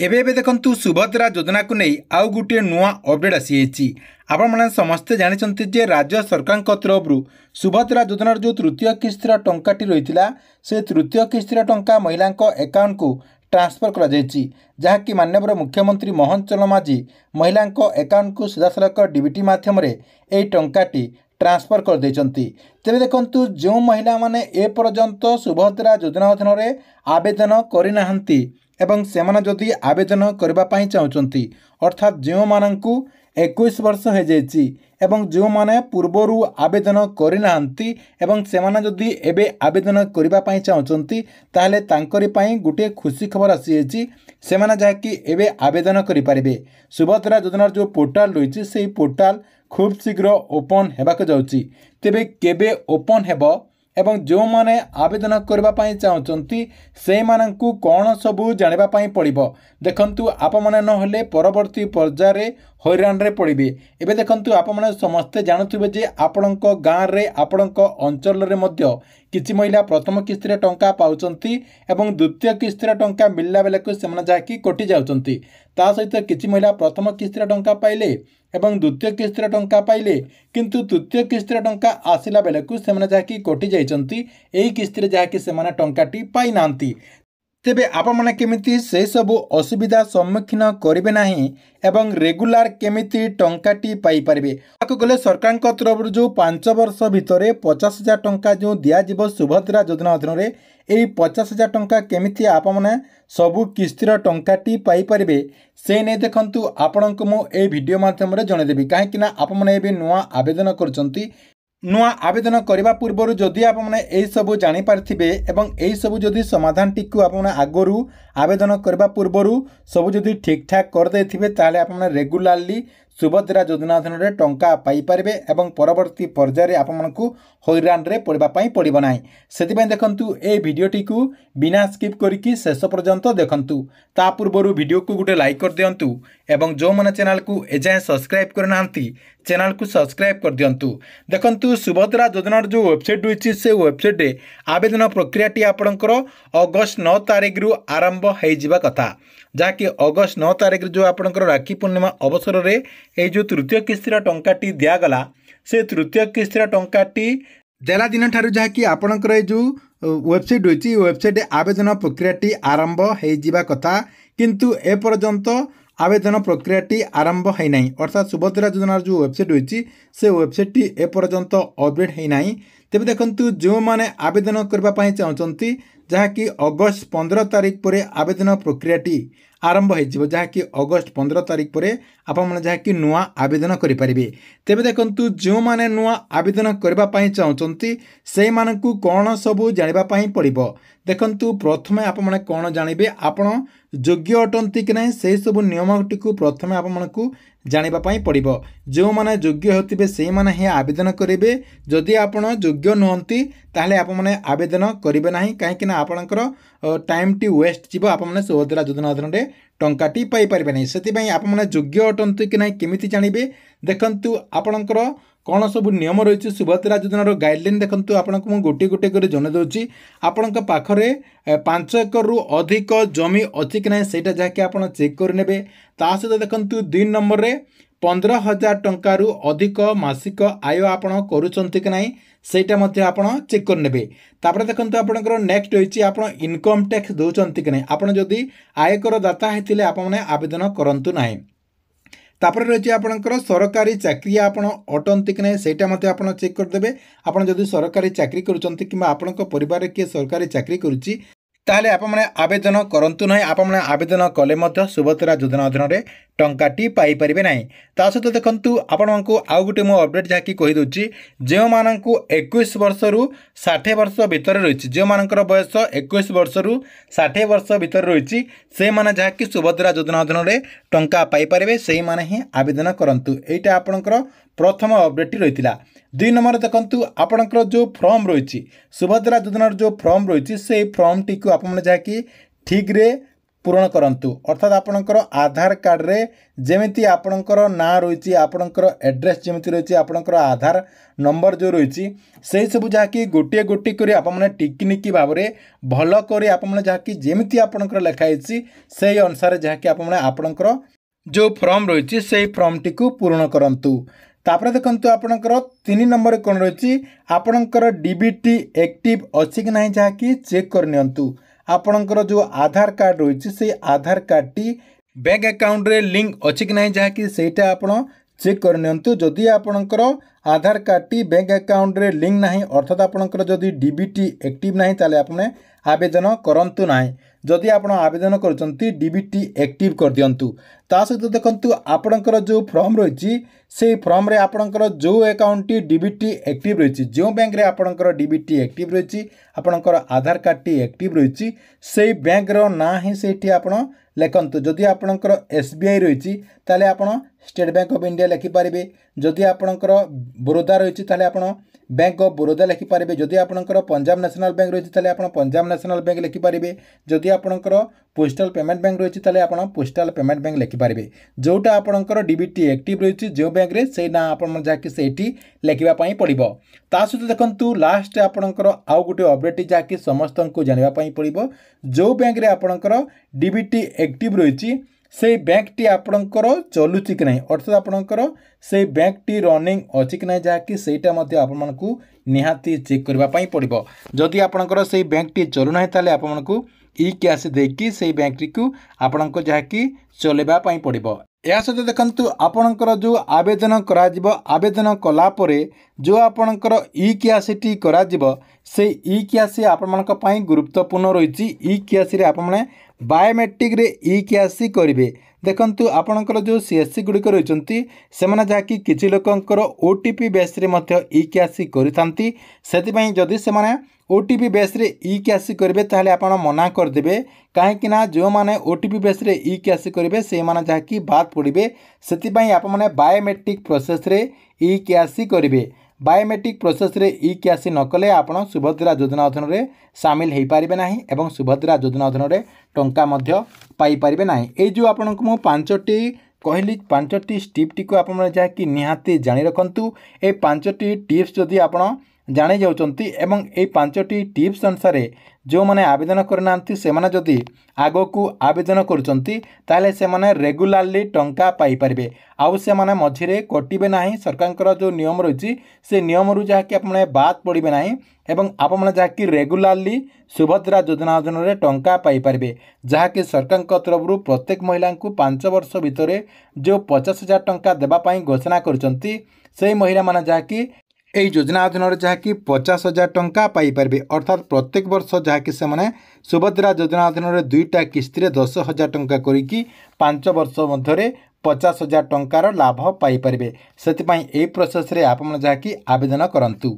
एबे एबे देखंतु सुभद्रा योजना को नहीं आउ गोटे नुआ अपडेट आसी आपण मैंने समस्ते जानते जे राज्य सरकार तरफ सुभद्रा योजनार जो तृतीय किस्तिर टंकाटी रही से तृतीय किस्तिर टंका महिला अकाउंट को ट्रांसफर करा जहाँकि माननीय मुख्यमंत्री मोहन चरण माझी महिला अकाउंट को सीधासलख डीबीटी माध्यम यह टंकाटी ट्रांसफर कर देचंती। तेबे देखंतु जो महिला माने ए पर्यंत सुभद्रा योजना अधीन आवेदन करिनाहंती एवं सेमाने जदि आवेदन करबा पई चाहउचंती अर्थात जो माननकु 21 वर्ष हो जाइछि एवं जो माने पूर्वरु आवेदन करिनाहंती एवं सेमाने जदि एबे आवेदन करबा पई चाहउचंती ताहले तांकरी पई गुटे खुशी खबर आसी अछि सेमाने जाकी एबे आवेदन करि पारिबे। सुभद्रा योजनार जो पोर्टाल रहिछि सेही पोर्टाल खूब शीघ्र ओपन हेबाक जाउछि। तेबे केबे ओपन हेबो एवं जो माने आवेदन करबा पई चाहउचंती से माननकु कोन सबु जानिबा पई पड़िबो देखंतु आप माने न होले परवर्ती पर्याय रे हैरान रे पड़िबे। एबे देखंतु आप माने समस्त जानथुबे जे आपणक गाँ रे आपणक अंचल रे मध्य किछि महिला प्रथम किस्तिर टंका पाउचंती एवं द्वितीय किस्तिर टंका मिलला बेले को सेमना जाकी कटि जाउचंती ता सहित किछि महिला प्रथम किस्तिर टंका पाइले एवं द्वितीय किस्तिर टंका पाइले किंतु तृतीय किस्तिर टंका आसिला बेले को सेमना जाकी कटि जाइचंती एही किस्तिर जाकी सेमना टंकाटी पाइ नांती। तेबे आपण माने केमिति से सब असुविधा सम्मुखीन करिवे नाही एवं रेगुलर केमिति टंकाटी पाई पारिबे ताको गले सरकार तरफ जो 5 वर्ष भितरे 50,000 टंका जो दिया जिवो सुभद्रा योजना अधीन रे एई 50,000 टंका केमिति आपण माने सबु किस्तिर टंकाटी पाई पारिबे से नै देखंतु आपणको मो ए वीडियो माध्यम रे जणे देबी काहे कि ना आपण माने एबे नुआ आवेदन करचंती नुआ आवेदन करने पूर्वर जदि आपने यही सब जापारे एवं यही सब जदि समाधान टी आपने आगु आवेदन करने पूर्वर सब जदि ठीक ठाक करदे ताले आपने रेगुलारली सुभद्रा योजना अधीन टंका पाइपारे एवं परवर्ती पर्यायर आपको हैरान रे पड़ापी पड़ो ना से देखु ए भिडटी को बिना स्किप करके शेष पर्यंत देखु ता पूर्व वीडियो को गोटे लाइक कर दिंतु एवं जो मैंने चैनल को एजाएं सब्सक्राइब करना चैनल को सब्सक्राइब कर दिंतु। देखंतु सुभद्रा योजनार जो वेबसाइट रही से वेबसाइट आवेदन प्रक्रियाटी आपणकर अगस्ट 9 तारिख रु आरंभ हो कथा जहाँकि अगस्ट 9 तारिख जो आपणकर राखी पूर्णिमा अवसर में ये जो तृतीय किस्तिर टंकाटी दिगला से तृतीय किस्तिर टंकाटी देला दिन ठारू जहाँकि आपणकर जो वेबसाइट रही वेबसाइट आवेदन प्रक्रियाटी आरंभ हो कथा किंतु ए पर्यंत आवेदन प्रक्रियाटी आरंभ होना अर्थात सुभद्रा योजनार जो वेबसाइट रही से वेबसाइट ए पर्यंत अपडेट होना तेज देखु जो मैंने आवेदन करने चाहते जहाँकि अगस्ट 15 तारिख पर आवेदन प्रक्रियाटी आरंभ हो जहाँकि अगस्ट 15 तारिख पर आपने जहाँकि नुआ आवेदन करेंगे। तेज देखु जो मैंने नुआ आवेदन करने चाहते से मानकु कौन सबू जानापी पड़ो देखु प्रथमे आपने कौन जानवे आपण योग्य अटंती कि ना से सब नियमटी को प्रथमे आपको जानापी पड़ो जो मैंने योग्य होते से मैंने ही आवेदन करेंगे जदि आपण योग्य नुहति ताहले आपने आवेदन करेंगे ना कहीं आपणकर टाइम टी वेस्ट जीव आपने सुभद्रा योजना अधीन टंकाटी पाइपर नहीं से आपने योग्य अटंती कि ना केमिति जानवे देखंतु आपणकर कौन सब नियम रही सुभद्रा योजनार गाइडलाइन देखंतु आपको मुझे गोटे गोटे कर जन दूसरी आपण पाखरे 5 एकड़ रु अधिक जमी अच्छी कि ना सेटा जहाँकि आप चेक करे ता सहित देखंतु 2 नंबर रे 15,000 टंका रु अधिक मासिक आय आपण करुचंती कि ना सेटा मध्य आपण चेक करने तापर देखंतु आपणकर नेक्स्ट रही आप इनकम टैक्स दौरान कि ना आपड़ जदि आयकर दाता होते आपने आवेदन करंतु ना तापर रही आपणकर सरकारी चाकरी आपण अटंती कि ना सेटा मध्य आपण चेक करदे आपड़ जदि सरकारी चाकरी करुचंती कि आपणक परिवार किए सरकारी चाकरी करुच्ची ताहले आपने आवेदन करंतु ना आपने आवेदन कले मध्य सुभद्रा योजना अधीन टंकाटी पाइपर ना ता सहित देखु आपण आउ गोटे मो अपडेट जहाँकि कहीदे जो मानू 21 वर्ष रु 60 वर्ष भितर रही जो मानकर बयस 21 वर्ष रु 60 वर्ष भितर रही से माने जहाँकि सुभद्रा योजना अधीन टंका पाइपर से माने ही आवेदन करंतु एटा आपणकर प्रथम अपडेट रही। 2 नंबर देखंतु आपणकर जो फॉर्म रही सुभद्रा योजनार जो फॉर्म रही से फॉर्म टी को आपने जहाँकि ठीक रे पूरण करंतु अर्थात आपणकर आधार कार्ड रे जेमिति आपणकर ना रही आपणकर एड्रेस जेमिति रही आपणकर आधार नंबर जो रही से सब जहाँकि गोटे गोटे कर आपने टिकनिकी भाव में भल कर जहाँकि जेमिति आपणकर लिखाई से अनुसार जहाँकि आपणकर जो फॉर्म रही से फॉर्म टी पूरण करंतु। तापर देखंतु आपणकर 3 नंबर कौन रही आपणकर डीबीटी एक्टिव अच्छी कि नहीं जहाँकि चेक करनियंतु। आपणकर जो आधार कार्ड रही से आधार कार्ड टी बैंक अकाउंट रे लिंक अच्छी कि नहीं जहाँकि सेटा आपण चेक करनियंतु। जदि आपणकर आधार कार्ड टी बैंक अकाउंट रे लिंक नहीं अर्थात आपणकर जदि डीबीटी एक्टिव नहीं ताले आपने आवेदन करंतु नहीं। जदि आपण आवेदन करचंती डीबीटी एक्टिव कर दियंतु। ता सहित देखंतु आपणकर जो फॉर्म रही से फॉर्म रे आपणकर जो अकाउंट टी डीबीटी एक्टिव रही जो बैंक रे आपणकर डीबीटी एक्टिव रही आपणकर आधार कार्ड टी एक्टिव रही से बैंक रो ना ही सेठी आपण लेखंतु। जदि आपणकर एसबीआई रही ताले आपण स्टेट बैंक ऑफ इंडिया लिखिपारे। जदि आपणकर बरोदा रही ताले आपण बैंक ऑफ बरोदा लिखिपारे। जदि आपणकर पंजाब नेशनल बैंक रही ताले आपण पंजाब नेशनल बैंक लिखिपारे। जदि आपणकर पोस्टल पेमेंट बैंक रही ताले आपण पोस्टल पेमेंट बैंक लिखिपारे। जोटा आपणकर डीबीटी एक्टिव रही जो बैंक रे से ना आपण जाके सेठी लिखिबा पई पड़िबो। ता सहित देखंतु लास्ट आपणकर आउ गुटे अपडेट जाके समस्त को जानिबा पई पड़िबो। जो बैंक रे आपणकर डीबीटी एक्टिव रही से बैंक टी आपणकर चलुची कि नहीं अर्थात आपणकर से बैंक टी रनिंग अच्छी कि नहीं जहाँकि सेटा मध्य आपको निहाती चेक करबा पई पड़िबो। जदि आपणकर से बैंक टी चलु नहीं ताले आपको ई कैश देकी से बैंक टी को आपणको जहाँकि चलेबा पई पड़िबो। या सहित देखंतु आपणकर जो आवेदन करा जिवो आवेदन कला परे जो आपणकर ई कैश टी करा जिवो से ई कैश आपणक पई गुरुत्वपूर्ण रही। ई कैश रे आपने बायोमेट्रिक रे ई कैश करेंगे। देखंतु आपणकर जो सीएससी गुड़िक रही से जहाँकि किसी लोकंकर ओटीपी बेस रे मध्य ई कैश करिथांती सेतिपई जदि से ओटीपी बेस रे ई कैश करेंगे ताहले आपण मना करदेबे कहीं जो मैंने ओटीपी बेस रे ई कैश करेंगे से माने जहाँकि बाद पड़े सेतिपई आप माने बायोमेट्रिक प्रोसेस रे ई कैश करेंगे। बायोमेट्रिक प्रोसेस रे ई कैश न कले आपण सुभद्रा योजना अधीन रे सामिल हो पारिबे नाही एवं सुभद्रा योजना अधीन रे टंका मध्य पाई पारिबे नाही। ए जो आपनको मु 5टी कहली 5टी स्टेप टी को आपण जहाँकि निहाती जानि रखंतु। ए 5टी टिप्स जदि आपण जानी जाउचंती एवं ए 5टी टिप्स अनुसार जो मैंने आवेदन करना से माने जदि आगो को आवेदन करुचंती ताले से माने रेगुलारली टंका पाई पारिबे आउ से माने मझिरे कटिबे नाही। सरकारकर जो नियम रही से नियम रु जहाँकि आपने बाद पड़े ना एवं आपने जहाँकि रेगुलारली सुभद्रा योजना अधीन में टंका पाई पारिबे जहाँकि सरकार तरफ प्रत्येक महिला को 5 वर्ष भितर जो 50,000 टंका देवाई घोषणा करचंती से महिला माने जहाँकि এই योजना अधीन जहाँकि 50,000 टंका पाई पारिबे अर्थात प्रत्येक वर्ष जहाँकि से माने सुभद्रा योजना अधीन 2टा किस्ती 10,000 टंका करिकी 5 वर्ष मध्य 50,000 टंकार लाभ पाई पारिबे। सेतिपई एई प्रोसेस रे आपन जहाँकि आवेदन करंतु।